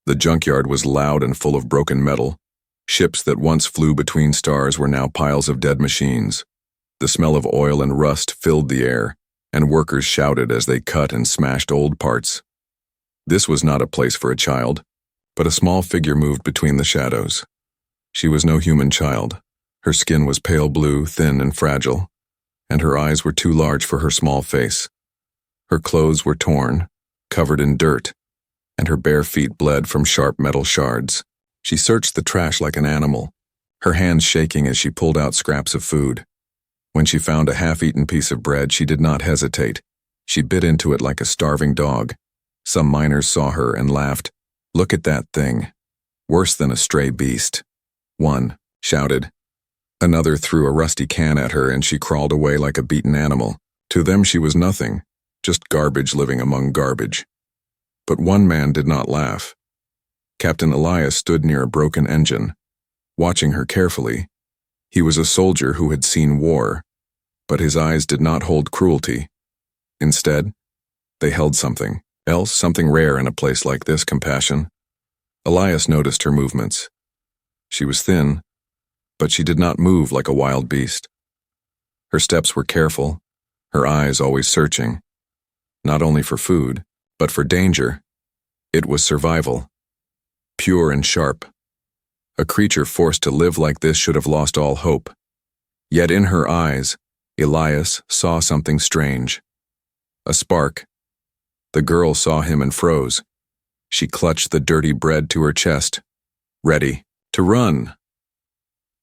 The junkyard was loud and full of broken metal. Ships that once flew between stars were now piles of dead machines. The smell of oil and rust filled the air, and workers shouted as they cut and smashed old parts. This was not a place for a child, but a small figure moved between the shadows. She was no human child. Her skin was pale blue, thin and fragile, and her eyes were too large for her small face. Her clothes were torn, covered in dirt, and her bare feet bled from sharp metal shards. She searched the trash like an animal, her hands shaking as she pulled out scraps of food. When she found a half-eaten piece of bread, she did not hesitate. She bit into it like a starving dog. Some miners saw her and laughed. "Look at that thing. Worse than a stray beast." One shouted. Another threw a rusty can at her and she crawled away like a beaten animal. To them she was nothing, just garbage living among garbage. But one man did not laugh. Captain Elias stood near a broken engine, watching her carefully. He was a soldier who had seen war, but his eyes did not hold cruelty. Instead, they held something else, something rare in a place like this: compassion. Elias noticed her movements. She was thin, but she did not move like a wild beast. Her steps were careful, her eyes always searching, not only for food, but for danger. It was survival, pure and sharp. A creature forced to live like this should have lost all hope. Yet in her eyes, Elias saw something strange. A spark. The girl saw him and froze. She clutched the dirty bread to her chest, ready to run.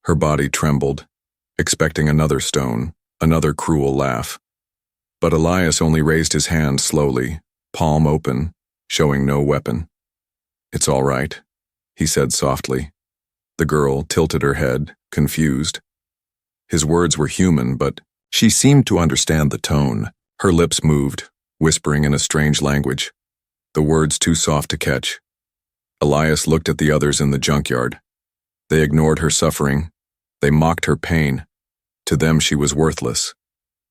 Her body trembled, expecting another stone, another cruel laugh. But Elias only raised his hand slowly, palm open, showing no weapon. "It's all right," he said softly. The girl tilted her head, confused. His words were human, but she seemed to understand the tone. Her lips moved, whispering in a strange language, the words too soft to catch. Elias looked at the others in the junkyard. They ignored her suffering. They mocked her pain. To them she was worthless.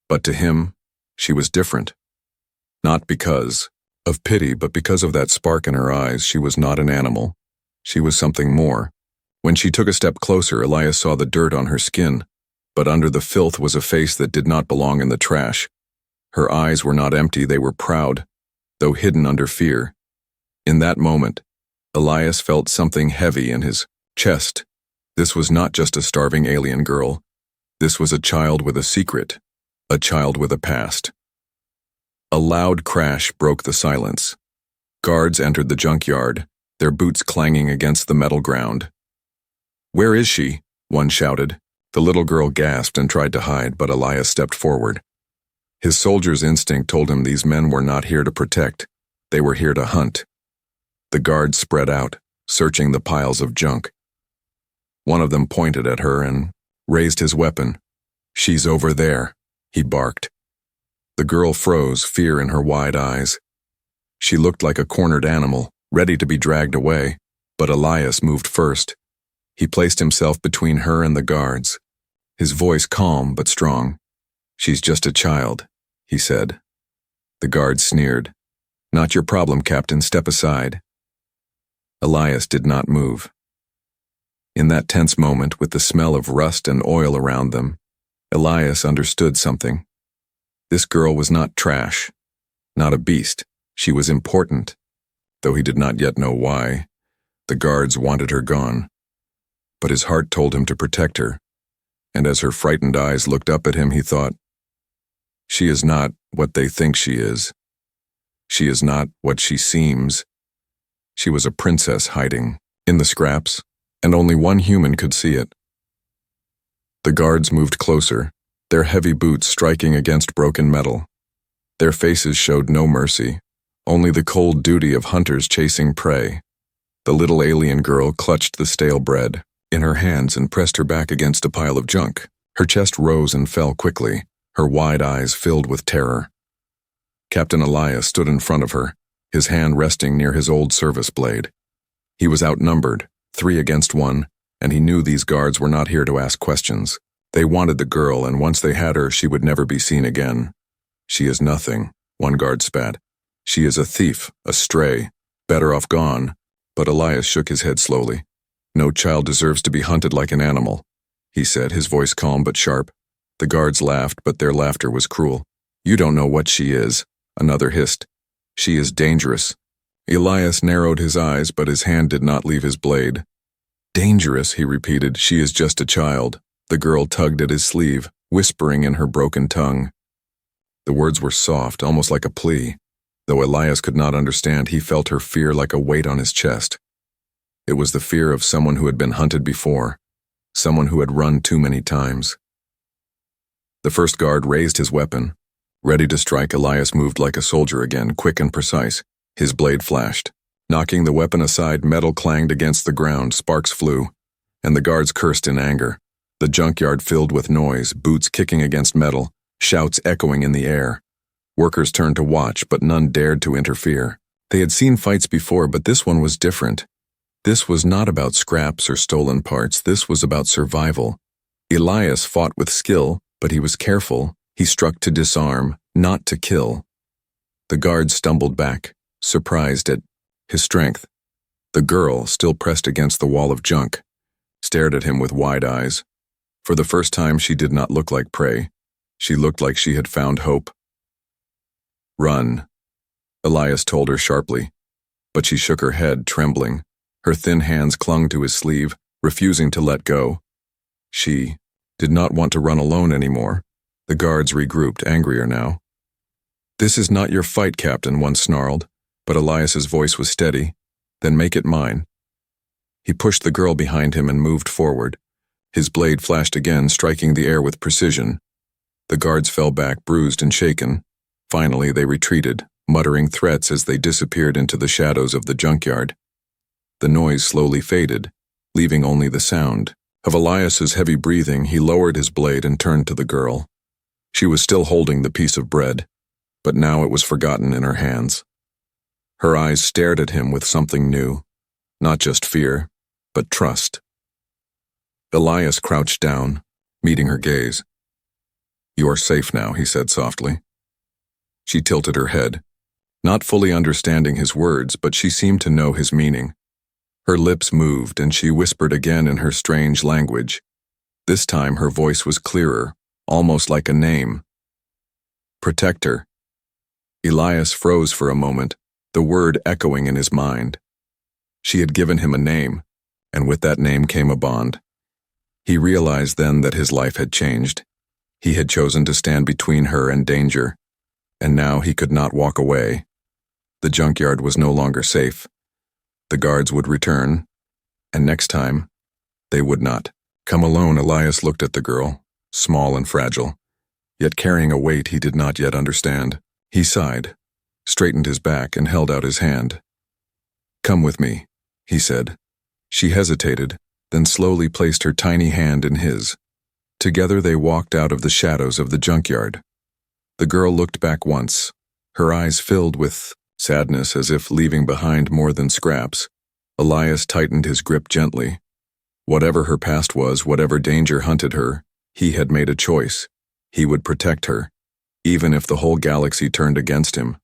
But to him, she was different. Not because of pity, but because of that spark in her eyes. She was not an animal. She was something more. When she took a step closer, Elias saw the dirt on her skin, but under the filth was a face that did not belong in the trash. Her eyes were not empty, they were proud, though hidden under fear. In that moment, Elias felt something heavy in his chest. This was not just a starving alien girl. This was a child with a secret, a child with a past. A loud crash broke the silence. Guards entered the junkyard, their boots clanging against the metal ground. "Where is she?" one shouted. The little girl gasped and tried to hide, but Elias stepped forward. His soldier's instinct told him these men were not here to protect. They were here to hunt. The guards spread out, searching the piles of junk. One of them pointed at her and raised his weapon. "She's over there," he barked. The girl froze, fear in her wide eyes. She looked like a cornered animal, ready to be dragged away, but Elias moved first. He placed himself between her and the guards, his voice calm but strong. "She's just a child," he said. The guards sneered. "Not your problem, Captain. Step aside." Elias did not move. In that tense moment, with the smell of rust and oil around them, Elias understood something. This girl was not trash, not a beast. She was important, though he did not yet know why. The guards wanted her gone. But his heart told him to protect her, and as her frightened eyes looked up at him, he thought, "She is not what they think she is. She is not what she seems." She was a princess hiding in the scraps, and only one human could see it. The guards moved closer, their heavy boots striking against broken metal. Their faces showed no mercy, only the cold duty of hunters chasing prey. The little alien girl clutched the stale bread in her hands and pressed her back against a pile of junk. Her chest rose and fell quickly, her wide eyes filled with terror. Captain Elias stood in front of her, his hand resting near his old service blade. He was outnumbered, 3 against 1, and he knew these guards were not here to ask questions. They wanted the girl, and once they had her, she would never be seen again. "She is nothing," one guard spat. "She is a thief, a stray, better off gone." But Elias shook his head slowly. "No child deserves to be hunted like an animal," he said, his voice calm but sharp. The guards laughed, but their laughter was cruel. "You don't know what she is," another hissed. "She is dangerous." Elias narrowed his eyes, but his hand did not leave his blade. "Dangerous," he repeated. "She is just a child." The girl tugged at his sleeve, whispering in her broken tongue. The words were soft, almost like a plea. Though Elias could not understand, he felt her fear like a weight on his chest. It was the fear of someone who had been hunted before, someone who had run too many times. The first guard raised his weapon. Ready to strike, Elias moved like a soldier again, quick and precise. His blade flashed. Knocking the weapon aside, metal clanged against the ground, sparks flew, and the guards cursed in anger. The junkyard filled with noise, boots kicking against metal, shouts echoing in the air. Workers turned to watch, but none dared to interfere. They had seen fights before, but this one was different. This was not about scraps or stolen parts. This was about survival. Elias fought with skill, but he was careful. He struck to disarm, not to kill. The guards stumbled back, surprised at his strength. The girl, still pressed against the wall of junk, stared at him with wide eyes. For the first time, she did not look like prey. She looked like she had found hope. "Run," Elias told her sharply, but she shook her head, trembling. Her thin hands clung to his sleeve, refusing to let go. She did not want to run alone anymore. The guards regrouped, angrier now. "This is not your fight, Captain," one snarled, but Elias's voice was steady. "Then make it mine." He pushed the girl behind him and moved forward. His blade flashed again, striking the air with precision. The guards fell back, bruised and shaken. Finally, they retreated, muttering threats as they disappeared into the shadows of the junkyard. The noise slowly faded, leaving only the sound of Elias's heavy breathing. He lowered his blade and turned to the girl. She was still holding the piece of bread, but now it was forgotten in her hands. Her eyes stared at him with something new, not just fear, but trust. Elias crouched down, meeting her gaze. "You are safe now," he said softly. She tilted her head, not fully understanding his words, but she seemed to know his meaning. Her lips moved, and she whispered again in her strange language. This time her voice was clearer, almost like a name. "Protector." Elias froze for a moment, the word echoing in his mind. She had given him a name, and with that name came a bond. He realized then that his life had changed. He had chosen to stand between her and danger, and now he could not walk away. The junkyard was no longer safe. The guards would return, and next time, they would not. "Come alone," Elias looked at the girl, small and fragile, yet carrying a weight he did not yet understand. He sighed, straightened his back, and held out his hand. "Come with me," he said. She hesitated, then slowly placed her tiny hand in his. Together they walked out of the shadows of the junkyard. The girl looked back once, her eyes filled with sadness as if leaving behind more than scraps. Elias tightened his grip gently. Whatever her past was, whatever danger hunted her, he had made a choice. He would protect her, even if the whole galaxy turned against him.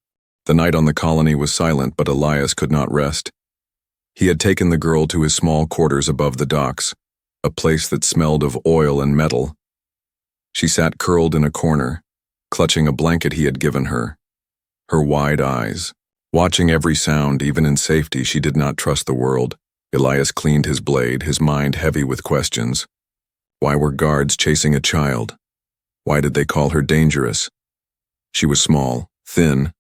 The night on the colony was silent, but Elias could not rest. He had taken the girl to his small quarters above the docks, a place that smelled of oil and metal. She sat curled in a corner, clutching a blanket he had given her, her wide eyes watching every sound. Even in safety, she did not trust the world. Elias cleaned his blade, his mind heavy with questions. Why were guards chasing a child? Why did they call her dangerous? She was small, thin,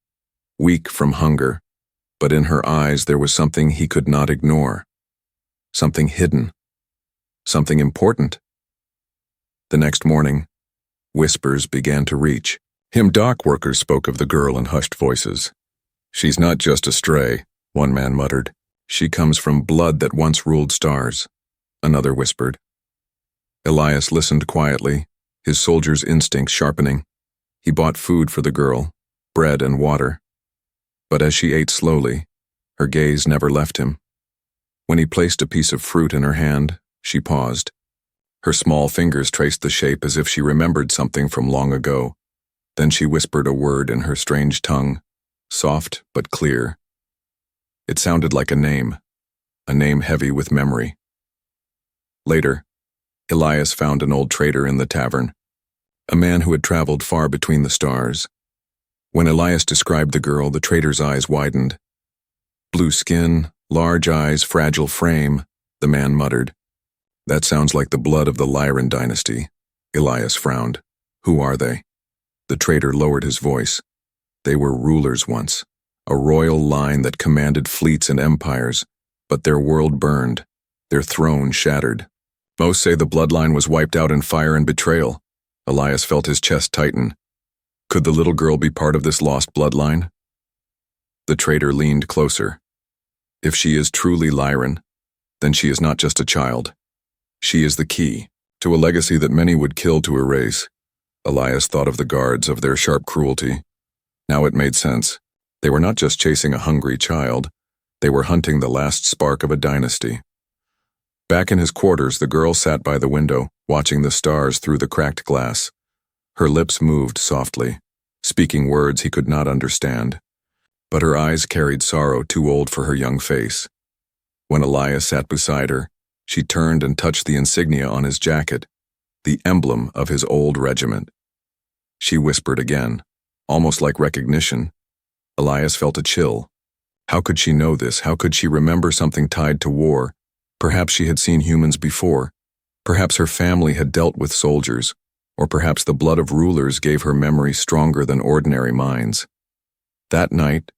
weak from hunger, but in her eyes there was something he could not ignore. Something hidden. Something important. The next morning, whispers began to reach him. Dock workers spoke of the girl in hushed voices. "She's not just a stray," one man muttered. "She comes from blood that once ruled stars," another whispered. Elias listened quietly, his soldier's instincts sharpening. He bought food for the girl, bread and water. But as she ate slowly, her gaze never left him. When he placed a piece of fruit in her hand, she paused. Her small fingers traced the shape as if she remembered something from long ago. Then she whispered a word in her strange tongue, soft but clear. It sounded like a name. a name heavy with memory. Later, Elias found an old trader in the tavern, a man who had traveled far between the stars. When Elias described the girl, the trader's eyes widened. Blue skin, large eyes, fragile frame, the man muttered. That sounds like the blood of the Lyran dynasty. Elias frowned. Who are they? The trader lowered his voice. They were rulers once, a royal line that commanded fleets and empires, but their world burned, their throne shattered. Most say the bloodline was wiped out in fire and betrayal. Elias felt his chest tighten. Could the little girl be part of this lost bloodline? The trader leaned closer. If she is truly Lyran, then she is not just a child. She is the key to a legacy that many would kill to erase. Elias thought of the guards, of their sharp cruelty. Now it made sense. They were not just chasing a hungry child. They were hunting the last spark of a dynasty. Back in his quarters, the girl sat by the window, watching the stars through the cracked glass. Her lips moved softly, speaking words he could not understand. But her eyes carried sorrow too old for her young face. When Elias sat beside her, she turned and touched the insignia on his jacket, the emblem of his old regiment. She whispered again, almost like recognition. Elias felt a chill. How could she know this? How could she remember something tied to war? Perhaps she had seen humans before. Perhaps her family had dealt with soldiers. Or perhaps the blood of rulers gave her memory stronger than ordinary minds. That night,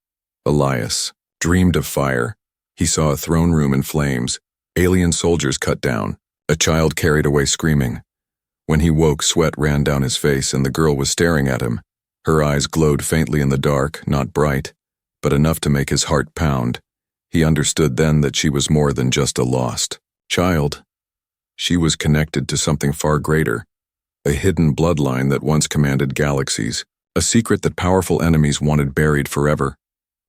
Elias dreamed of fire. He saw a throne room in flames, alien soldiers cut down, a child carried away screaming. When he woke, sweat ran down his face and the girl was staring at him. Her eyes glowed faintly in the dark, not bright, but enough to make his heart pound. He understood then that she was more than just a lost child. She was connected to something far greater, a hidden bloodline that once commanded galaxies, a secret that powerful enemies wanted buried forever.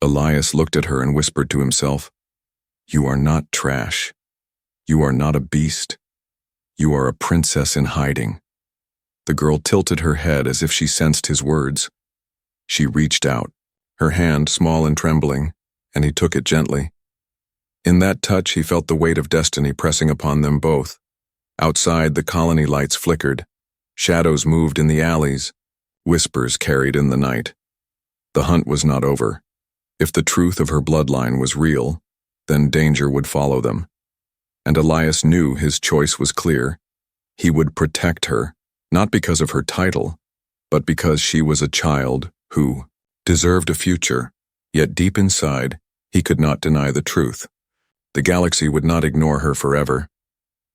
Elias looked at her and whispered to himself, "You are not trash. You are not a beast. You are a princess in hiding." The girl tilted her head as if she sensed his words. She reached out, her hand small and trembling, and he took it gently. In that touch, he felt the weight of destiny pressing upon them both. Outside, the colony lights flickered. Shadows moved in the alleys. Whispers carried in the night. The hunt was not over. If the truth of her bloodline was real, then danger would follow them. And Elias knew his choice was clear. He would protect her, not because of her title, but because she was a child who deserved a future, yet deep inside, he could not deny the truth. The galaxy would not ignore her forever.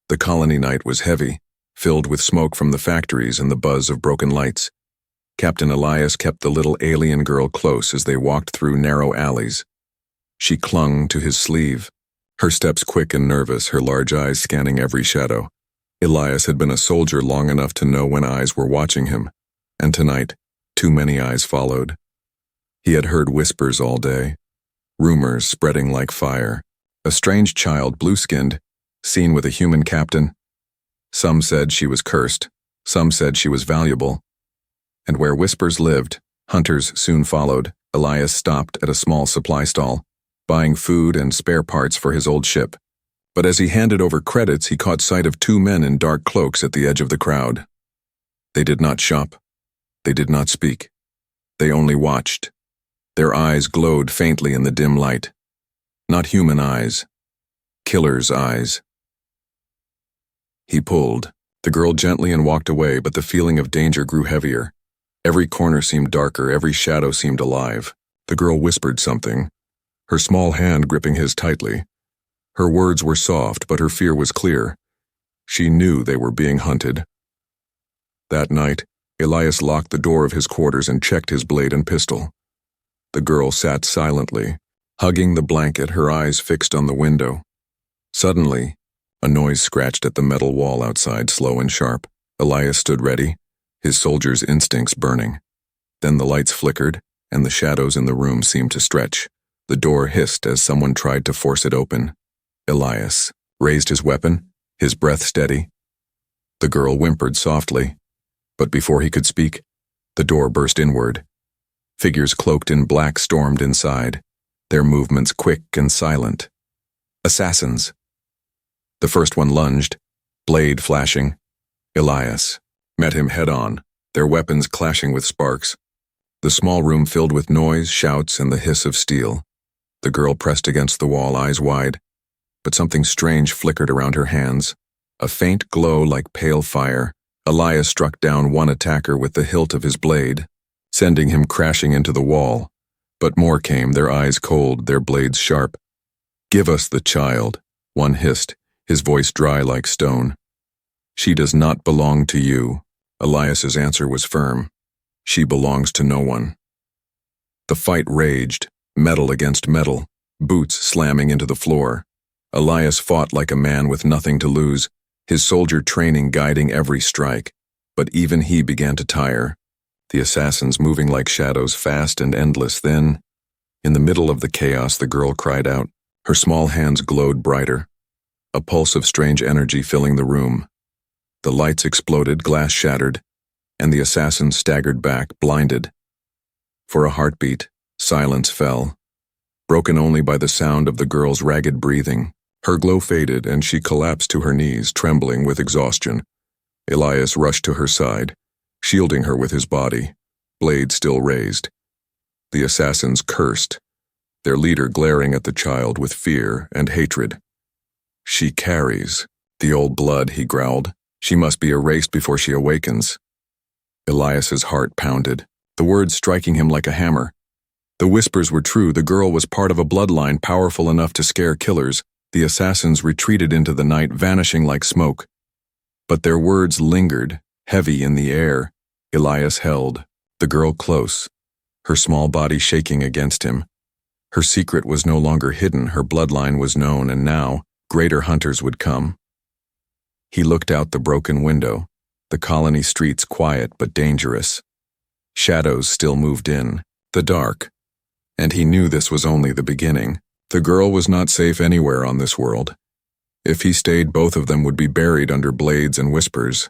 The colony night was heavy, filled with smoke from the factories and the buzz of broken lights. Captain Elias kept the little alien girl close as they walked through narrow alleys. She clung to his sleeve, her steps quick and nervous, her large eyes scanning every shadow. Elias had been a soldier long enough to know when eyes were watching him, and tonight, too many eyes followed. He had heard whispers all day, rumors spreading like fire. A strange child, blue-skinned, seen with a human captain. Some said she was cursed, some said she was valuable. And where whispers lived, hunters soon followed. Elias stopped at a small supply stall, buying food and spare parts for his old ship. But as he handed over credits, he caught sight of two men in dark cloaks at the edge of the crowd. They did not shop. They did not speak. They only watched. Their eyes glowed faintly in the dim light. Not human eyes. Killer's eyes. He pulled the girl gently and walked away, but the feeling of danger grew heavier. Every corner seemed darker, every shadow seemed alive. The girl whispered something, her small hand gripping his tightly. Her words were soft, but her fear was clear. She knew they were being hunted. That night, Elias locked the door of his quarters and checked his blade and pistol. The girl sat silently, hugging the blanket, her eyes fixed on the window. Suddenly, a noise scratched at the metal wall outside, slow and sharp. Elias stood ready, his soldier's instincts burning. Then the lights flickered, and the shadows in the room seemed to stretch. The door hissed as someone tried to force it open. Elias raised his weapon, his breath steady. The girl whimpered softly, but before he could speak, the door burst inward. Figures cloaked in black stormed inside, their movements quick and silent. Assassins. The first one lunged, blade flashing. Elias met him head-on, their weapons clashing with sparks. The small room filled with noise, shouts, and the hiss of steel. The girl pressed against the wall, eyes wide, but something strange flickered around her hands. A faint glow like pale fire. Elias struck down one attacker with the hilt of his blade, sending him crashing into the wall. But more came, their eyes cold, their blades sharp. "Give us the child," one hissed, his voice dry like stone. "She does not belong to you." Elias's answer was firm. "She belongs to no one." The fight raged, metal against metal, boots slamming into the floor. Elias fought like a man with nothing to lose, his soldier training guiding every strike. But even he began to tire. The assassins moving like shadows, fast and endless. Then, in the middle of the chaos, the girl cried out. Her small hands glowed brighter, a pulse of strange energy filling the room. The lights exploded, glass shattered, and the assassins staggered back, blinded. For a heartbeat, silence fell, broken only by the sound of the girl's ragged breathing. Her glow faded, and she collapsed to her knees, trembling with exhaustion. Elias rushed to her side, shielding her with his body, blade still raised. The assassins cursed, their leader glaring at the child with fear and hatred. "She carries the old blood," he growled. "She must be erased before she awakens." Elias's heart pounded, the words striking him like a hammer. The whispers were true. The girl was part of a bloodline powerful enough to scare killers. The assassins retreated into the night, vanishing like smoke. But their words lingered, heavy in the air. Elias held the girl close, her small body shaking against him. Her secret was no longer hidden, her bloodline was known, and now greater hunters would come. He looked out the broken window, the colony streets quiet but dangerous. Shadows still moved in, the dark, and he knew this was only the beginning. The girl was not safe anywhere on this world. If he stayed, both of them would be buried under blades and whispers.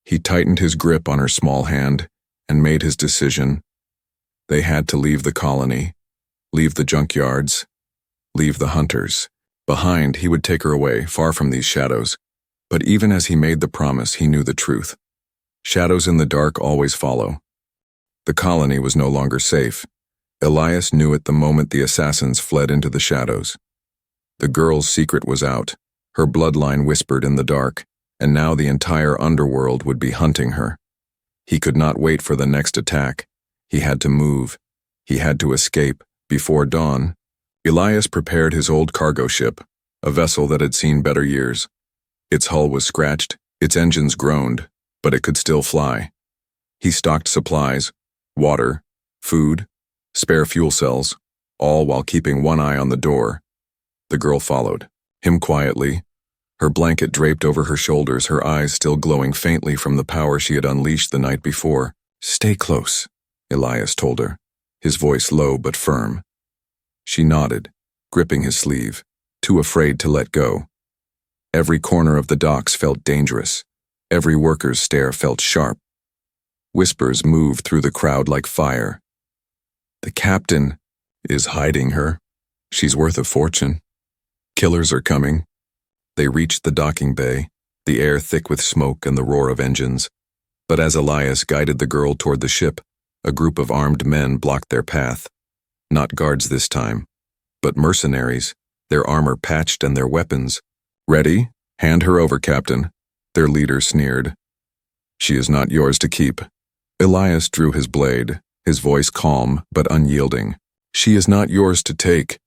He tightened his grip on her small hand and made his decision. They had to leave the colony, leave the junkyards, leave the hunters. Behind, he would take her away, far from these shadows. But even as he made the promise, he knew the truth. Shadows in the dark always follow. The colony was no longer safe. Elias knew it the moment the assassins fled into the shadows. The girl's secret was out, her bloodline whispered in the dark, and now the entire underworld would be hunting her. He could not wait for the next attack. He had to move. He had to escape. Before dawn, Elias prepared his old cargo ship, a vessel that had seen better years. Its hull was scratched, its engines groaned, but it could still fly. He stocked supplies, water, food, spare fuel cells, all while keeping one eye on the door. The girl followed, him quietly, her blanket draped over her shoulders, her eyes still glowing faintly from the power she had unleashed the night before. "Stay close," Elias told her, his voice low but firm. She nodded, gripping his sleeve, too afraid to let go. Every corner of the docks felt dangerous. Every worker's stare felt sharp. Whispers moved through the crowd like fire. "The captain is hiding her. She's worth a fortune. Killers are coming." They reached the docking bay, the air thick with smoke and the roar of engines. But as Elias guided the girl toward the ship, a group of armed men blocked their path. Not guards this time, but mercenaries, their armor patched and their weapons. "Ready? Hand her over, Captain," their leader sneered. "She is not yours to keep." Elias drew his blade, his voice calm but unyielding. "She is not yours to take."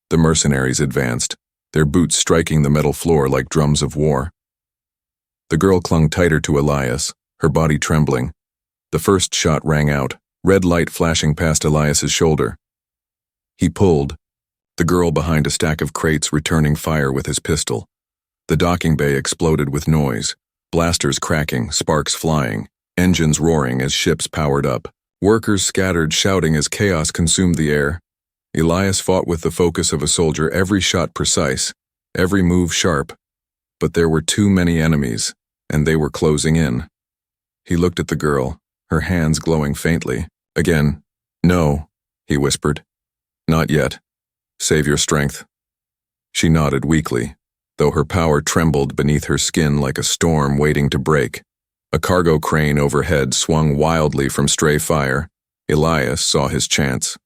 The mercenaries advanced, their boots striking the metal floor like drums of war. The girl clung tighter to Elias, her body trembling. The first shot rang out, red light flashing past Elias's shoulder. He pulled, the girl behind a stack of crates returning fire with his pistol. The docking bay exploded with noise, blasters cracking, sparks flying, engines roaring as ships powered up. Workers scattered, shouting as chaos consumed the air. Elias fought with the focus of a soldier, every shot precise, every move sharp. But there were too many enemies, and they were closing in. He looked at the girl, her hands glowing faintly. Again, "No," he whispered. "Not yet. Save your strength." She nodded weakly, though her power trembled beneath her skin like a storm waiting to break. A cargo crane overhead swung wildly from stray fire. Elias saw his chance.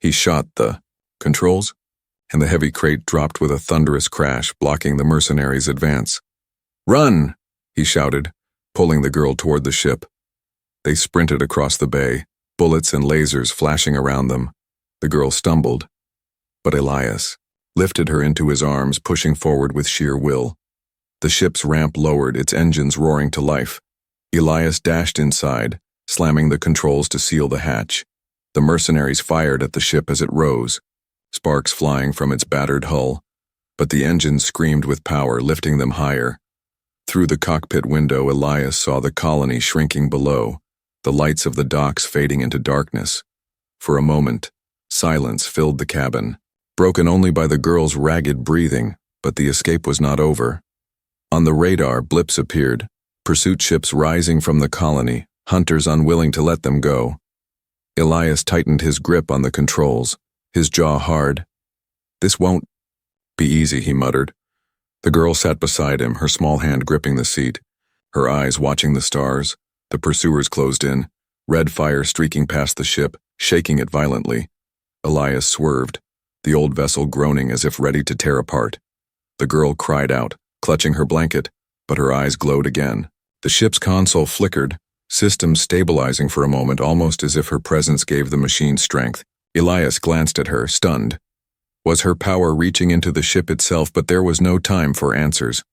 He shot the controls, and the heavy crate dropped with a thunderous crash, blocking the mercenaries' advance. "Run!" he shouted, pulling the girl toward the ship. They sprinted across the bay, bullets and lasers flashing around them. The girl stumbled, but Elias lifted her into his arms, pushing forward with sheer will. The ship's ramp lowered, its engines roaring to life. Elias dashed inside, slamming the controls to seal the hatch. The mercenaries fired at the ship as it rose, sparks flying from its battered hull, but the engines screamed with power, lifting them higher. Through the cockpit window, Elias saw the colony shrinking below, the lights of the docks fading into darkness. For a moment, silence filled the cabin, broken only by the girl's ragged breathing, but the escape was not over. On the radar, blips appeared, pursuit ships rising from the colony, hunters unwilling to let them go. Elias tightened his grip on the controls, his jaw hard. "This won't be easy," he muttered. The girl sat beside him, her small hand gripping the seat, her eyes watching the stars. The pursuers closed in, red fire streaking past the ship, shaking it violently. Elias swerved, the old vessel groaning as if ready to tear apart. The girl cried out, clutching her blanket, but her eyes glowed again. The ship's console flickered, systems stabilizing for a moment, almost as if her presence gave the machine strength. Elias glanced at her, stunned. Was her power reaching into the ship itself? But there was no time for answers.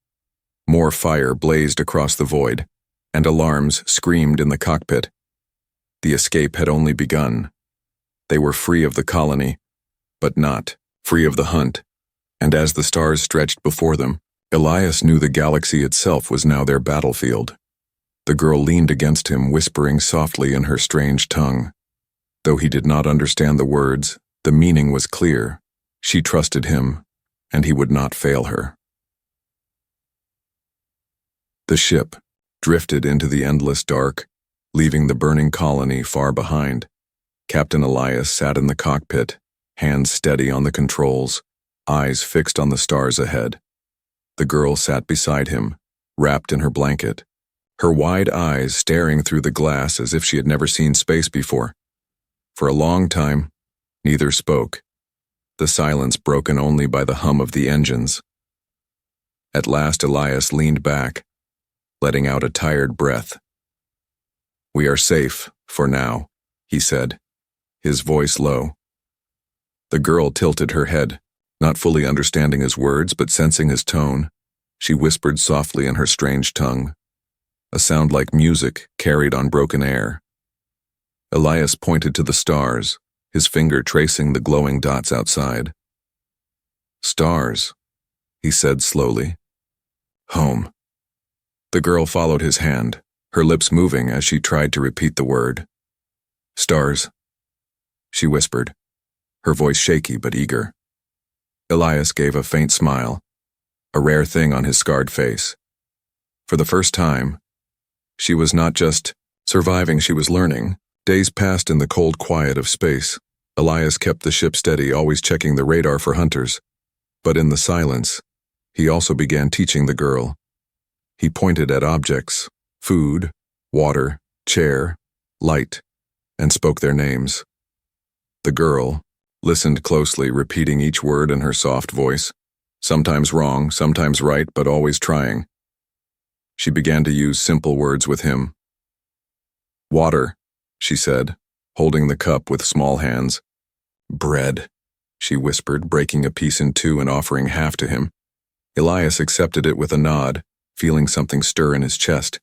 More fire blazed across the void, and alarms screamed in the cockpit. The escape had only begun. They were free of the colony, but not free of the hunt. And as the stars stretched before them, Elias knew the galaxy itself was now their battlefield. The girl leaned against him, whispering softly in her strange tongue. Though he did not understand the words, the meaning was clear. She trusted him, and he would not fail her. The ship drifted into the endless dark, leaving the burning colony far behind. Captain Elias sat in the cockpit, hands steady on the controls, eyes fixed on the stars ahead. The girl sat beside him, wrapped in her blanket, her wide eyes staring through the glass as if she had never seen space before. For a long time, neither spoke, the silence broken only by the hum of the engines. At last Elias leaned back, letting out a tired breath. "We are safe, for now," he said, his voice low. The girl tilted her head, not fully understanding his words but sensing his tone. She whispered softly in her strange tongue, a sound like music carried on broken air. Elias pointed to the stars, his finger tracing the glowing dots outside. "Stars," he said slowly. "Home." The girl followed his hand, her lips moving as she tried to repeat the word. "Stars," she whispered, her voice shaky but eager. Elias gave a faint smile, a rare thing on his scarred face. For the first time, she was not just surviving, she was learning. Days passed in the cold quiet of space. Elias kept the ship steady, always checking the radar for hunters. But in the silence, he also began teaching the girl. He pointed at objects, food, water, chair, light, and spoke their names. The girl listened closely, repeating each word in her soft voice, sometimes wrong, sometimes right, but always trying. She began to use simple words with him. "Water," she said, holding the cup with small hands. "Bread," she whispered, breaking a piece in two and offering half to him. Elias accepted it with a nod, feeling something stir in his chest.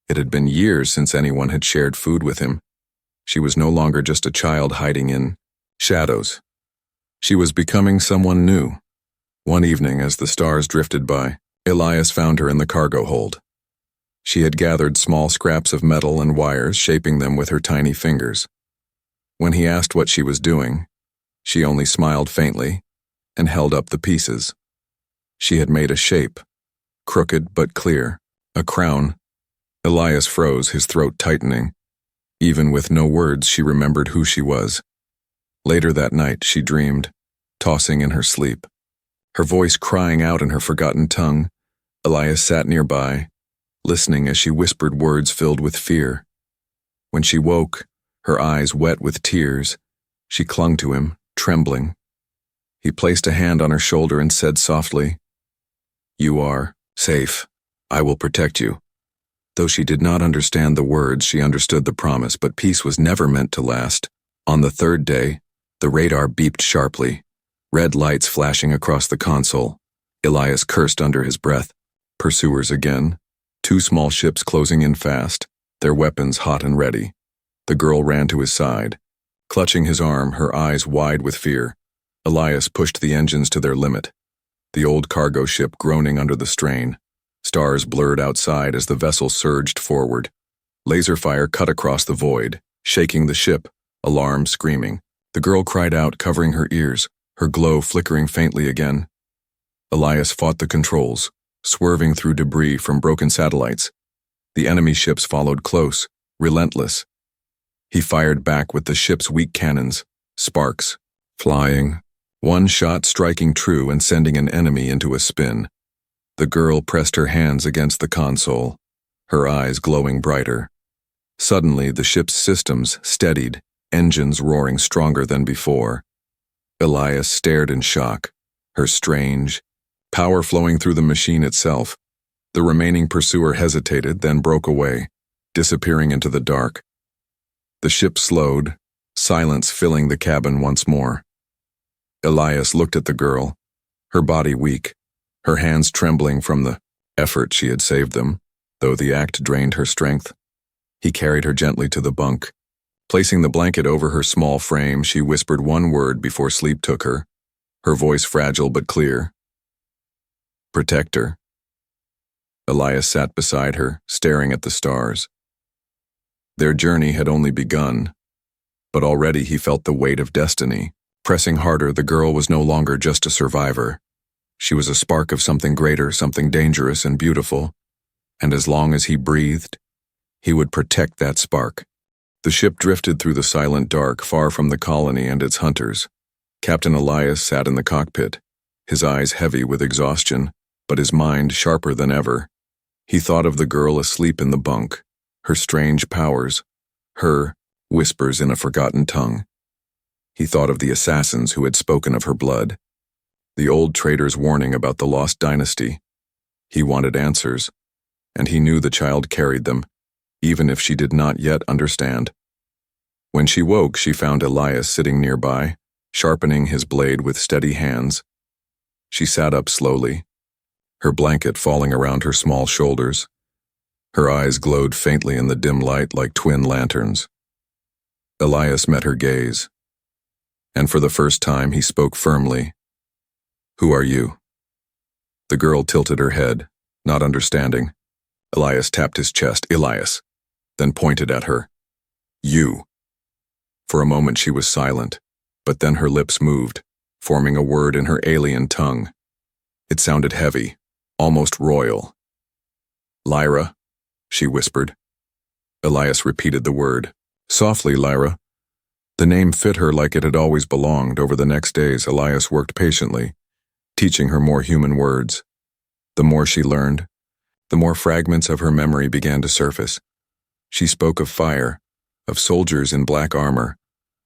It had been years since anyone had shared food with him. She was no longer just a child hiding in shadows. She was becoming someone new. One evening, as the stars drifted by, Elias found her in the cargo hold. She had gathered small scraps of metal and wires, shaping them with her tiny fingers. When he asked what she was doing, she only smiled faintly and held up the pieces. She had made a shape, crooked but clear, a crown. Elias froze, his throat tightening. Even with no words, she remembered who she was. Later that night, she dreamed, tossing in her sleep. her voice crying out in her forgotten tongue. Elias sat nearby, listening as she whispered words filled with fear. When she woke, her eyes wet with tears, she clung to him, trembling. He placed a hand on her shoulder and said softly, "You are safe. I will protect you." Though she did not understand the words, she understood the promise, but peace was never meant to last. On the third day, the radar beeped sharply, red lights flashing across the console. Elias cursed under his breath. Pursuers again. 2 small ships closing in fast, their weapons hot and ready. The girl ran to his side, clutching his arm, her eyes wide with fear. Elias pushed the engines to their limit, the old cargo ship groaning under the strain. Stars blurred outside as the vessel surged forward. Laser fire cut across the void, shaking the ship, alarm screaming. The girl cried out, covering her ears, her glow flickering faintly again. Elias fought the controls, swerving through debris from broken satellites. The enemy ships followed close, relentless. He fired back with the ship's weak cannons, sparks, flying, one shot striking true and sending an enemy into a spin. The girl pressed her hands against the console, her eyes glowing brighter. Suddenly, the ship's systems steadied, engines roaring stronger than before. Elias stared in shock, her strange power flowing through the machine itself. The remaining pursuer hesitated, then broke away, disappearing into the dark. The ship slowed, silence filling the cabin once more. Elias looked at the girl, her body weak, her hands trembling from the effort she had saved them, though the act drained her strength. He carried her gently to the bunk. Placing the blanket over her small frame, she whispered one word before sleep took her, her voice fragile but clear. "Protect her." Elias sat beside her, staring at the stars. Their journey had only begun, but already he felt the weight of destiny. Pressing harder, the girl was no longer just a survivor. She was a spark of something greater, something dangerous and beautiful, and as long as he breathed, he would protect that spark. The ship drifted through the silent dark, far from the colony and its hunters. Captain Elias sat in the cockpit, his eyes heavy with exhaustion, but his mind sharper than ever. He thought of the girl asleep in the bunk, her strange powers, her whispers in a forgotten tongue. He thought of the assassins who had spoken of her blood, the old trader's warning about the lost dynasty. He wanted answers, and he knew the child carried them, even if she did not yet understand. When she woke, she found Elias sitting nearby, sharpening his blade with steady hands. She sat up slowly, her blanket falling around her small shoulders. Her eyes glowed faintly in the dim light like twin lanterns. Elias met her gaze, and for the first time he spoke firmly. "Who are you?" The girl tilted her head, not understanding. Elias tapped his chest. "Elias," then pointed at her. "You." For a moment she was silent, but then her lips moved, forming a word in her alien tongue. It sounded heavy, almost royal. "Lyra," she whispered. Elias repeated the word. Softly, "Lyra." The name fit her like it had always belonged. Over the next days, Elias worked patiently, teaching her more human words. The more she learned, the more fragments of her memory began to surface. She spoke of fire, of soldiers in black armor,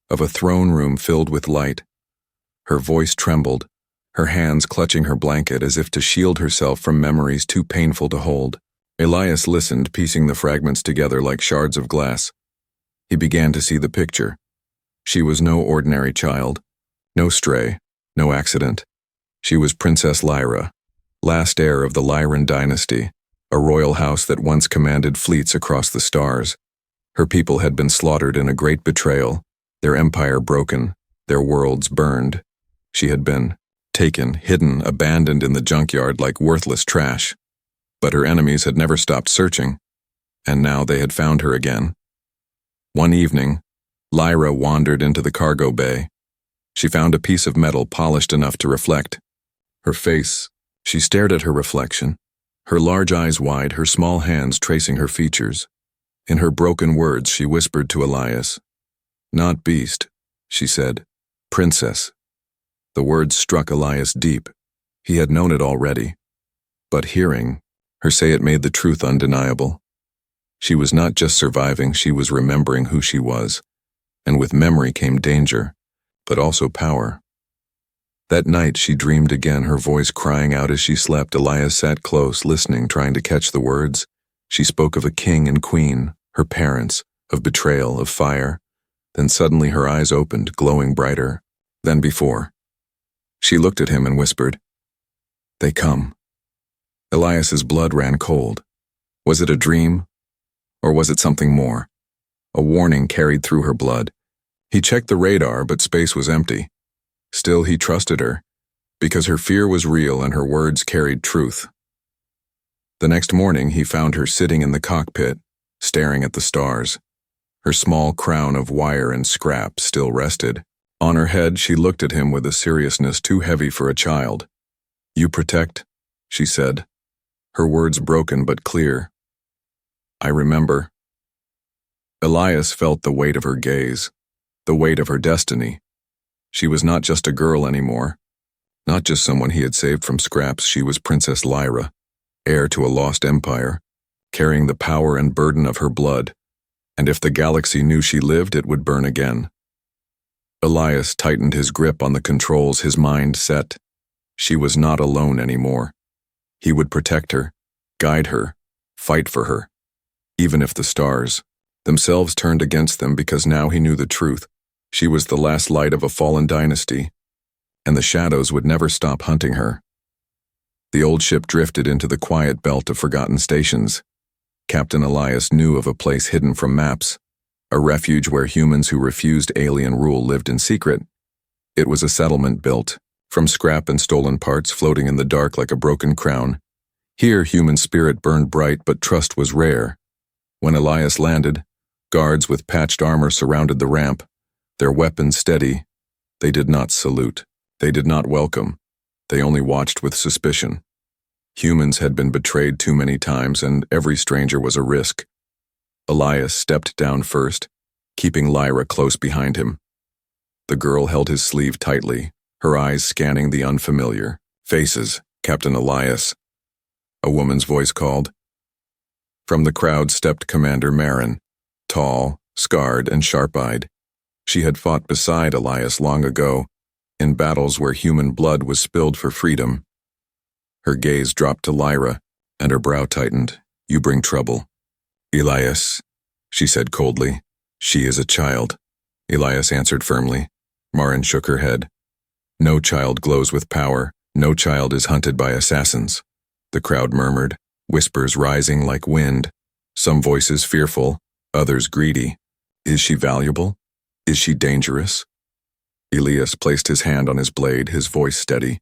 of a throne room filled with light. Her voice trembled, her hands clutching her blanket as if to shield herself from memories too painful to hold. Elias listened, piecing the fragments together like shards of glass. He began to see the picture. She was no ordinary child, no stray, no accident. She was Princess Lyra, last heir of the Lyran dynasty, a royal house that once commanded fleets across the stars. Her people had been slaughtered in a great betrayal, their empire broken, their worlds burned. She had been taken, hidden, abandoned in the junkyard like worthless trash. But her enemies had never stopped searching, and now they had found her again. One evening, Lyra wandered into the cargo bay. She found a piece of metal polished enough to reflect. Her face, she stared at her reflection, her large eyes wide, her small hands tracing her features. In her broken words, she whispered to Elias. "Not beast," she said. "Princess." The words struck Elias deep. He had known it already, but hearing her say it made the truth undeniable. She was not just surviving, she was remembering who she was, and with memory came danger, but also power. That night she dreamed again, her voice crying out as she slept. Elias sat close, listening, trying to catch the words. She spoke of a king and queen, her parents, of betrayal, of fire. Then suddenly her eyes opened, glowing brighter than before. She looked at him and whispered, "They come." Elias's blood ran cold. Was it a dream? Or was it something more? A warning carried through her blood. He checked the radar, but space was empty. Still, he trusted her, because her fear was real and her words carried truth. The next morning, he found her sitting in the cockpit, staring at the stars. Her small crown of wire and scrap still rested. On her head, she looked at him with a seriousness too heavy for a child. "You protect," she said, her words broken but clear. "I remember." Elias felt the weight of her gaze, the weight of her destiny. She was not just a girl anymore, not just someone he had saved from scraps. She was Princess Lyra, heir to a lost empire, carrying the power and burden of her blood, and if the galaxy knew she lived, it would burn again. Elias tightened his grip on the controls, his mind set. She was not alone anymore. He would protect her, guide her, fight for her, even if the stars themselves turned against them, because now he knew the truth. She was the last light of a fallen dynasty, and the shadows would never stop hunting her. The old ship drifted into the quiet belt of forgotten stations. Captain Elias knew of a place hidden from maps, a refuge where humans who refused alien rule lived in secret. It was a settlement built from scrap and stolen parts, floating in the dark like a broken crown. Here, human spirit burned bright, but trust was rare. When Elias landed, guards with patched armor surrounded the ramp, their weapons steady. They did not salute. They did not welcome. They only watched with suspicion. Humans had been betrayed too many times, and every stranger was a risk. Elias stepped down first, keeping Lyra close behind him. The girl held his sleeve tightly, her eyes scanning the unfamiliar faces. "Captain Elias," a woman's voice called. From the crowd stepped Commander Marin, tall, scarred, and sharp-eyed. She had fought beside Elias long ago, in battles where human blood was spilled for freedom. Her gaze dropped to Lyra, and her brow tightened. "You bring trouble." "Elias," she said coldly. "She is a child." Elias answered firmly. Marin shook her head. "No child glows with power. No child is hunted by assassins." The crowd murmured, whispers rising like wind, some voices fearful, others greedy. "Is she valuable? Is she dangerous?" Elias placed his hand on his blade, his voice steady.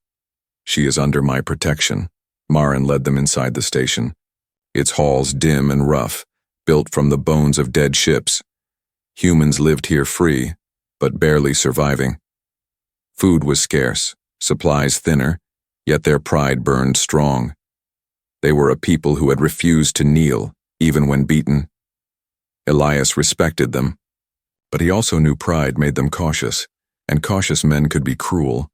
"She is under my protection." Marin led them inside the station. Its halls dim and rough, built from the bones of dead ships. Humans lived here free, but barely surviving. Food was scarce, supplies thinner, yet their pride burned strong. They were a people who had refused to kneel, even when beaten. Elias respected them, but he also knew pride made them cautious, and cautious men could be cruel.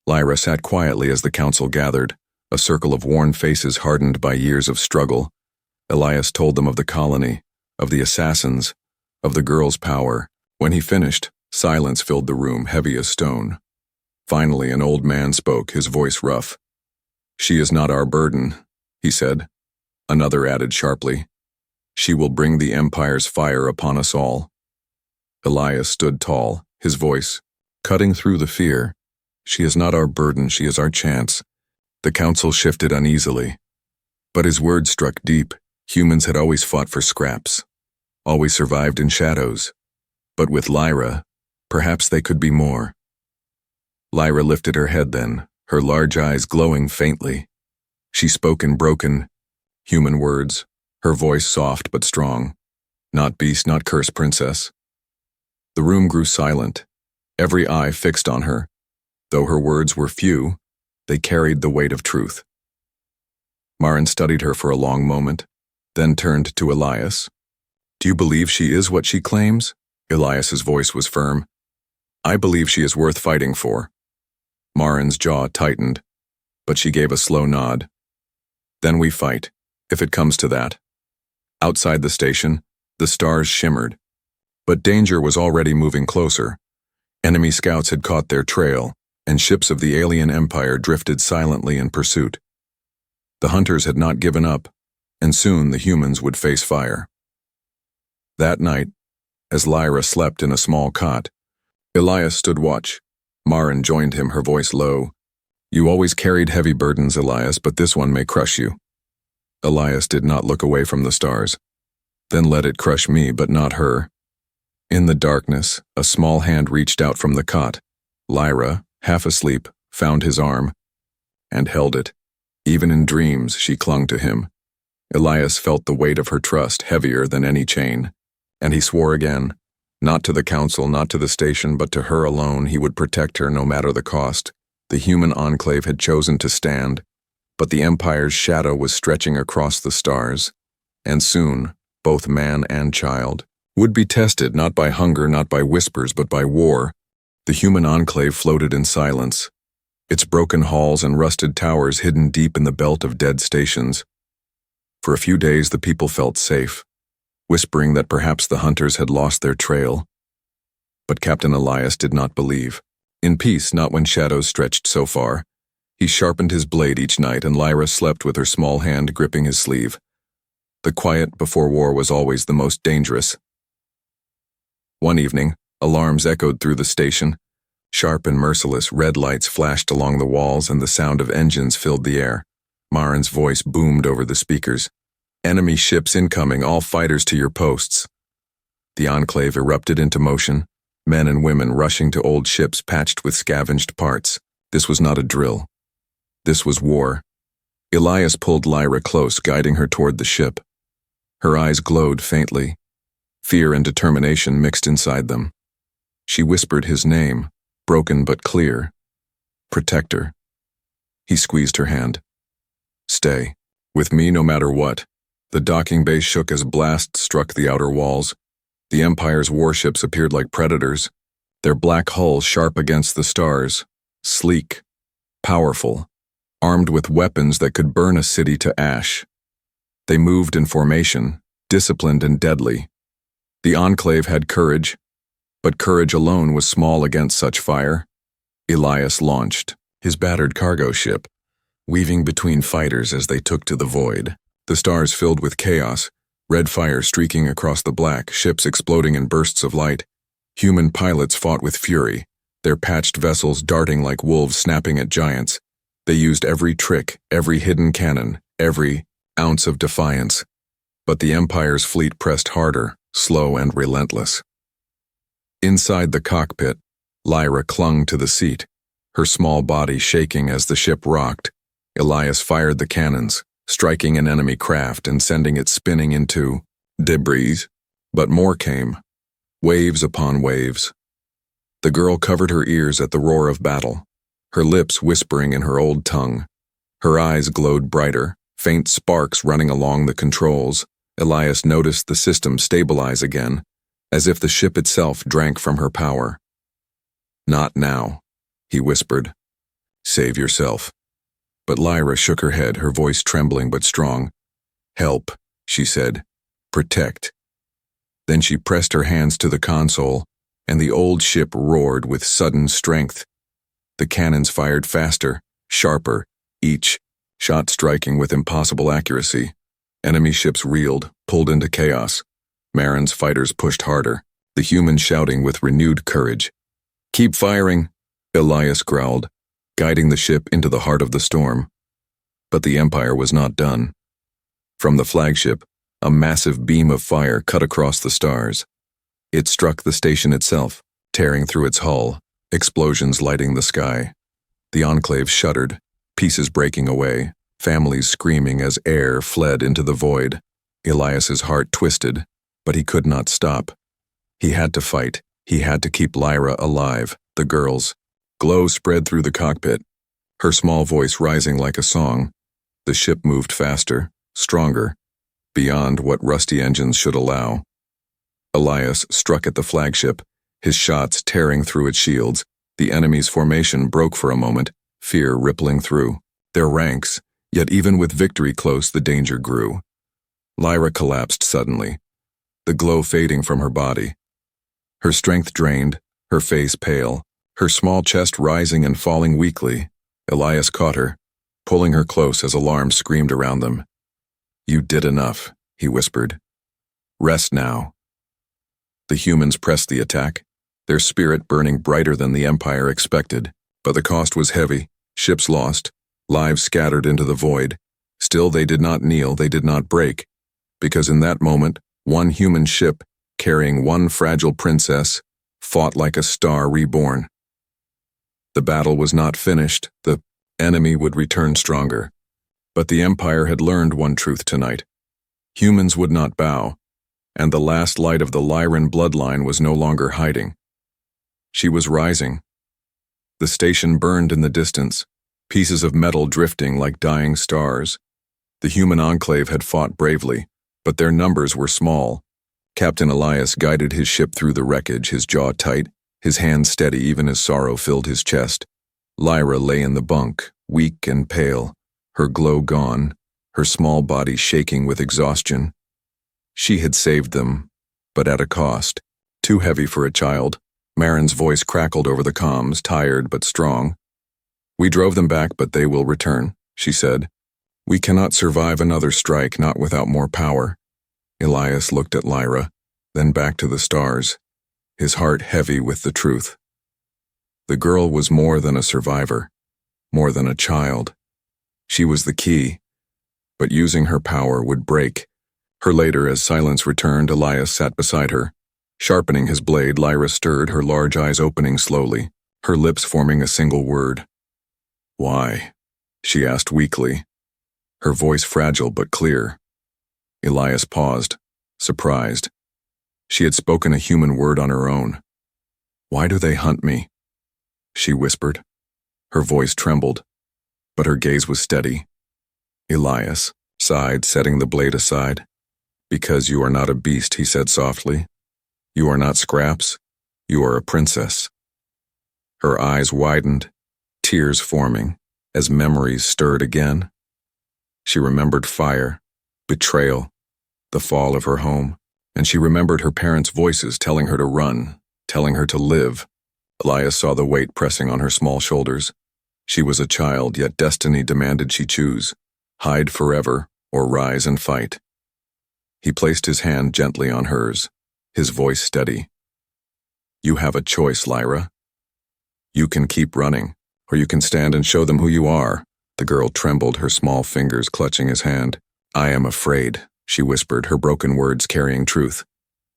Lyra sat quietly as the council gathered, a circle of worn faces hardened by years of struggle. Elias told them of the colony, of the assassins, of the girl's power. When he finished, silence filled the room, heavy as stone. Finally, an old man spoke, his voice rough. "She is not our burden," he said. Another added sharply, "She will bring the Empire's fire upon us all." Elias stood tall, his voice cutting through the fear. "She is not our burden, she is our chance." The council shifted uneasily, but his words struck deep. Humans had always fought for scraps, always survived in shadows. But with Lyra, perhaps they could be more. Lyra lifted her head then, her large eyes glowing faintly. She spoke in broken, human words, her voice soft but strong. "Not beast, not curse, princess." The room grew silent, every eye fixed on her. Though her words were few, they carried the weight of truth. Marin studied her for a long moment, then turned to Elias. "Do you believe she is what she claims?" Elias's voice was firm. "I believe she is worth fighting for." Marin's jaw tightened. but she gave a slow nod. Then we fight, if it comes to that. Outside the station, the stars shimmered. But danger was already moving closer. Enemy scouts had caught their trail, and ships of the alien empire drifted silently in pursuit. The hunters had not given up, and soon the humans would face fire. That night, as Lyra slept in a small cot, Elias stood watch. Maren joined him, her voice low. "You always carried heavy burdens, Elias, but this one may crush you." Elias did not look away from the stars. "Then let it crush me, but not her." In the darkness, a small hand reached out from the cot. Lyra, half asleep, found his arm and held it. Even in dreams, she clung to him. Elias felt the weight of her trust heavier than any chain, and he swore again, not to the council, not to the station, but to her alone, he would protect her no matter the cost. The human enclave had chosen to stand, but the Empire's shadow was stretching across the stars, and soon, both man and child would be tested not by hunger, not by whispers, but by war. The human enclave floated in silence, its broken halls and rusted towers hidden deep in the belt of dead stations. For a few days the people felt safe, whispering that perhaps the hunters had lost their trail. But Captain Elias did not believe. In peace, not when shadows stretched so far. He sharpened his blade each night, and Lyra slept with her small hand gripping his sleeve. The quiet before war was always the most dangerous. One evening, alarms echoed through the station. Sharp and merciless red lights flashed along the walls, and the sound of engines filled the air. Maren's voice boomed over the speakers. "Enemy ships incoming, all fighters to your posts." The enclave erupted into motion, men and women rushing to old ships patched with scavenged parts. This was not a drill. This was war. Elias pulled Lyra close, guiding her toward the ship. Her eyes glowed faintly. Fear and determination mixed inside them. She whispered his name, broken but clear. "Protector." He squeezed her hand. "Stay. With me no matter what." The docking bay shook as blasts struck the outer walls. The Empire's warships appeared like predators, their black hulls sharp against the stars, sleek, powerful, armed with weapons that could burn a city to ash. They moved in formation, disciplined and deadly. The Enclave had courage, but courage alone was small against such fire. Elias launched his battered cargo ship, weaving between fighters as they took to the void. The stars filled with chaos, red fire streaking across the black, ships exploding in bursts of light. Human pilots fought with fury, their patched vessels darting like wolves snapping at giants. They used every trick, every hidden cannon, every ounce of defiance. But the Empire's fleet pressed harder, slow and relentless. Inside the cockpit, Lyra clung to the seat, her small body shaking as the ship rocked. Elias fired the cannons, striking an enemy craft and sending it spinning into debris. But more came, waves upon waves. The girl covered her ears at the roar of battle, her lips whispering in her old tongue. Her eyes glowed brighter, faint sparks running along the controls. Elias noticed the system stabilize again, as if the ship itself drank from her power. "Not now," he whispered. "Save yourself." But Lyra shook her head, her voice trembling but strong. "Help," she said. "Protect." Then she pressed her hands to the console, and the old ship roared with sudden strength. The cannons fired faster, sharper, each shot striking with impossible accuracy. Enemy ships reeled, pulled into chaos. Maren's fighters pushed harder, the humans shouting with renewed courage. "Keep firing," Elias growled, guiding the ship into the heart of the storm. But the Empire was not done. From the flagship, a massive beam of fire cut across the stars. It struck the station itself, tearing through its hull, explosions lighting the sky. The Enclave shuddered, pieces breaking away, families screaming as air fled into the void. Elias's heart twisted, but he could not stop. He had to fight. He had to keep Lyra alive, the girls. Glow spread through the cockpit, her small voice rising like a song. The ship moved faster, stronger, beyond what rusty engines should allow. Elias struck at the flagship, his shots tearing through its shields. The enemy's formation broke for a moment, fear rippling through. their ranks, yet even with victory close, the danger grew. Lyra collapsed suddenly, the glow fading from her body. Her strength drained, her face pale, her small chest rising and falling weakly. Elias caught her, pulling her close as alarm screamed around them. "You did enough," he whispered. "Rest now." The humans pressed the attack, their spirit burning brighter than the Empire expected. But the cost was heavy, ships lost, lives scattered into the void. Still they did not kneel, they did not break, because in that moment, one human ship, carrying one fragile princess, fought like a star reborn. The battle was not finished, the enemy would return stronger. But the Empire had learned one truth tonight. Humans would not bow, and the last light of the Lyran bloodline was no longer hiding. She was rising. The station burned in the distance, pieces of metal drifting like dying stars. The human enclave had fought bravely, but their numbers were small. Captain Elias guided his ship through the wreckage, his jaw tight, his hands steady even as sorrow filled his chest. Lyra lay in the bunk, weak and pale, her glow gone, her small body shaking with exhaustion. She had saved them, but at a cost. Too heavy for a child. Marin's voice crackled over the comms, tired but strong. "We drove them back, but they will return," she said. "We cannot survive another strike, not without more power." Elias looked at Lyra, then back to the stars, his heart heavy with the truth. The girl was more than a survivor, more than a child. She was the key, but using her power would break her later. As silence returned, Elias sat beside her. Sharpening his blade, Lyra stirred, her large eyes opening slowly, her lips forming a single word. "Why?" she asked weakly, her voice fragile but clear. Elias paused, surprised. She had spoken a human word on her own. "Why do they hunt me?" she whispered. Her voice trembled, but her gaze was steady. Elias sighed, setting the blade aside. "Because you are not a beast," he said softly. "You are not scraps. You are a princess." Her eyes widened, tears forming, as memories stirred again. She remembered fire, betrayal, the fall of her home, and she remembered her parents' voices telling her to run, telling her to live. Elias saw the weight pressing on her small shoulders. She was a child, yet destiny demanded she choose, hide forever or rise and fight. He placed his hand gently on hers, his voice steady. "You have a choice, Lyra. You can keep running, or you can stand and show them who you are." The girl trembled, her small fingers clutching his hand. "I am afraid," she whispered, her broken words carrying truth.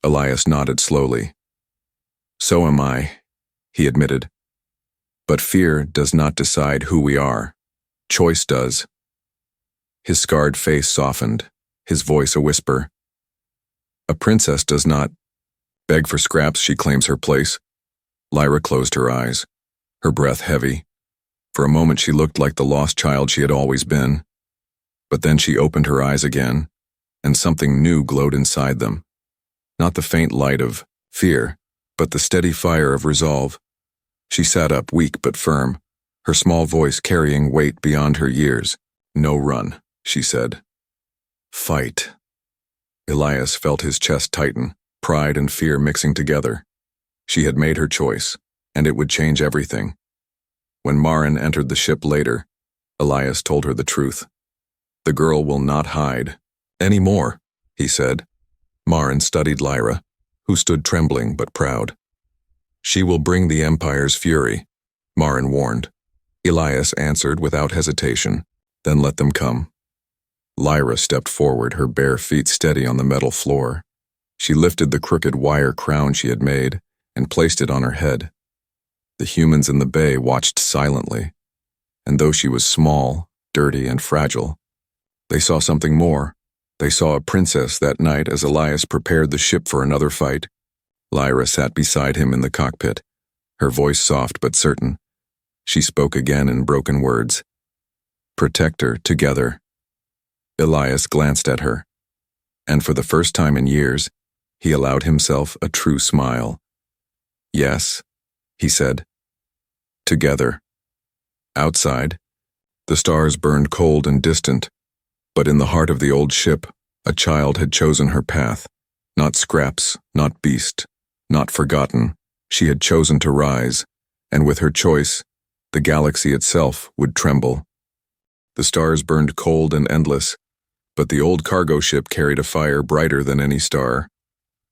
Elias nodded slowly. "So am I," he admitted. "But fear does not decide who we are. Choice does." His scarred face softened, his voice a whisper. "A princess does not beg for scraps, she claims her place." Lyra closed her eyes, her breath heavy. For a moment she looked like the lost child she had always been. But then she opened her eyes again, and something new glowed inside them. Not the faint light of fear, but the steady fire of resolve. She sat up, weak but firm, her small voice carrying weight beyond her years. "No run," she said. "Fight." Elias felt his chest tighten, pride and fear mixing together. She had made her choice, and it would change everything. When Marin entered the ship later, Elias told her the truth. "The girl will not hide anymore," he said. Marin studied Lyra, who stood trembling but proud. "She will bring the Empire's fury," Marin warned. Elias answered without hesitation, "Then let them come." Lyra stepped forward, her bare feet steady on the metal floor. She lifted the crooked wire crown she had made and placed it on her head. The humans in the bay watched silently, and though she was small, dirty, and fragile, they saw something more. They saw a princess that night as Elias prepared the ship for another fight. Lyra sat beside him in the cockpit, her voice soft but certain. She spoke again in broken words. "Protect her, together." Elias glanced at her, and for the first time in years, he allowed himself a true smile. "Yes," he said. "Together." Outside, The stars burned cold and distant, but in the heart of the old ship, a child had chosen her path. Not scraps, not beast, not forgotten. She had chosen to rise, and with her choice, the galaxy itself would tremble. The stars burned cold and endless, but the old cargo ship carried a fire brighter than any star.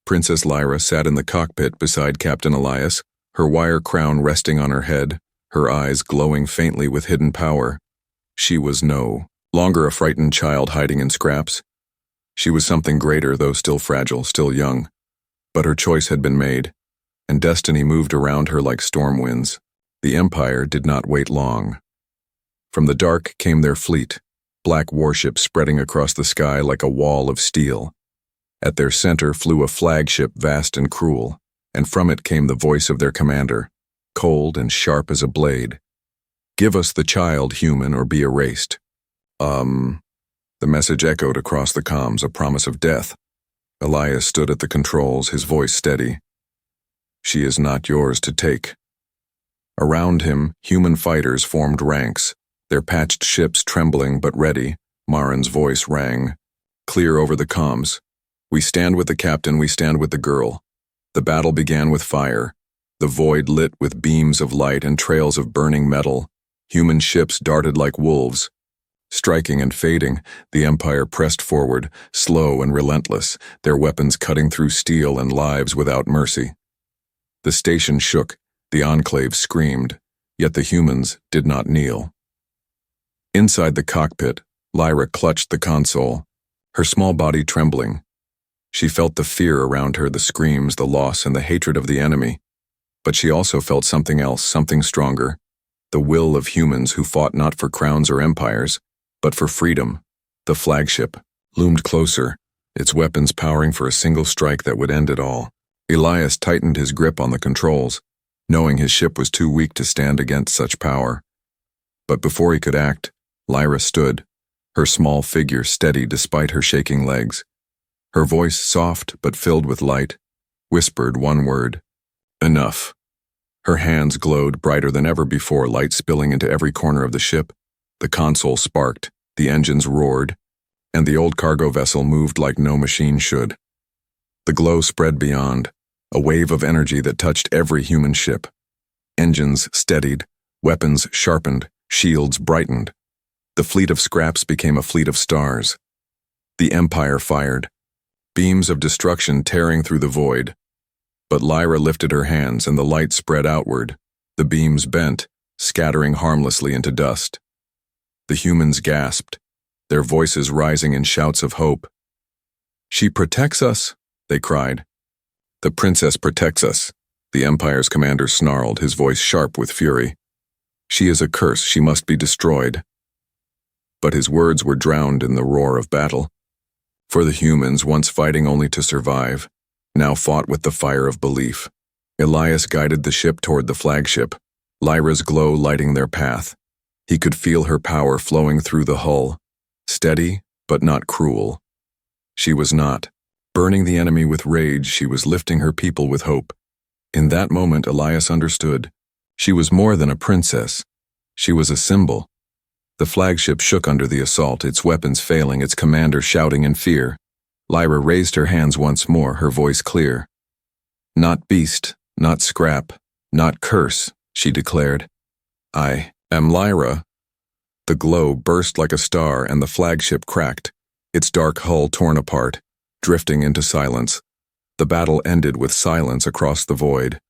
Princess Lyra sat in the cockpit beside Captain Elias, her wire crown resting on her head, her eyes glowing faintly with hidden power. She was no longer a frightened child hiding in scraps. She was something greater, though still fragile, still young. But her choice had been made, and destiny moved around her like storm winds. The Empire did not wait long. From the dark came their fleet, black warships spreading across the sky like a wall of steel. At their center flew a flagship vast and cruel, and from it came the voice of their commander, cold and sharp as a blade. "Give us the child, human, or be erased." The message echoed across the comms, a promise of death. Elias stood at the controls, his voice steady. "She is not yours to take." Around him, human fighters formed ranks, their patched ships trembling but ready. Marin's voice rang, clear over the comms. "We stand with the captain, we stand with the girl." The battle began with fire, the void lit with beams of light and trails of burning metal. Human ships darted like wolves. Striking and fading, the Empire pressed forward, slow and relentless, their weapons cutting through steel and lives without mercy. The station shook, the Enclave screamed, yet the humans did not kneel. Inside the cockpit, Lyra clutched the console, her small body trembling. She felt the fear around her, the screams, the loss, and the hatred of the enemy. But she also felt something else, something stronger, the will of humans who fought not for crowns or empires, but for freedom. The flagship loomed closer, its weapons powering for a single strike that would end it all. Elias tightened his grip on the controls, knowing his ship was too weak to stand against such power. But before he could act, Lyra stood, her small figure steady despite her shaking legs. Her voice, soft but filled with light, whispered one word: "Enough." Her hands glowed brighter than ever before, light spilling into every corner of the ship. The console sparked, the engines roared, and the old cargo vessel moved like no machine should. The glow spread beyond, a wave of energy that touched every human ship. Engines steadied, weapons sharpened, shields brightened. The fleet of scraps became a fleet of stars. The Empire fired, beams of destruction tearing through the void. But Lyra lifted her hands and the light spread outward. The beams bent, scattering harmlessly into dust. The humans gasped, their voices rising in shouts of hope. "She protects us," they cried. "The princess protects us," the Empire's commander snarled, his voice sharp with fury. "She is a curse, she must be destroyed." But his words were drowned in the roar of battle. For the humans, once fighting only to survive, now fought with the fire of belief. Elias guided the ship toward the flagship, Lyra's glow lighting their path. He could feel her power flowing through the hull, steady but not cruel. She was not burning the enemy with rage, she was lifting her people with hope. In that moment, Elias understood. She was more than a princess. She was a symbol. The flagship shook under the assault, its weapons failing, its commander shouting in fear. Lyra raised her hands once more, her voice clear. "Not beast, not scrap, not curse," she declared. "I am Lyra." The glow burst like a star and the flagship cracked, its dark hull torn apart, drifting into silence. The battle ended with silence across the void.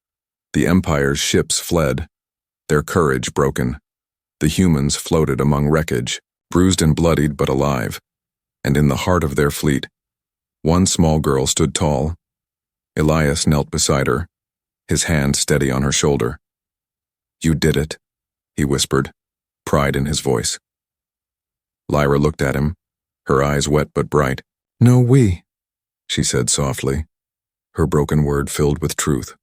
The Empire's ships fled, their courage broken. The humans floated among wreckage, bruised and bloodied but alive. And in the heart of their fleet, one small girl stood tall. Elias knelt beside her, his hand steady on her shoulder. "You did it," he whispered, pride in his voice. Lyra looked at him, her eyes wet but bright. "No, we," she said softly, her broken word filled with truth.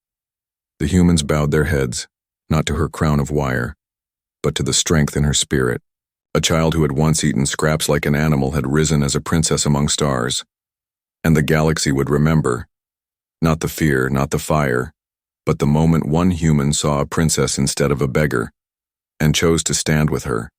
The humans bowed their heads, not to her crown of wire, but to the strength in her spirit. A child who had once eaten scraps like an animal had risen as a princess among stars. And the galaxy would remember, not the fear, not the fire, but the moment one human saw a princess instead of a beggar, and chose to stand with her.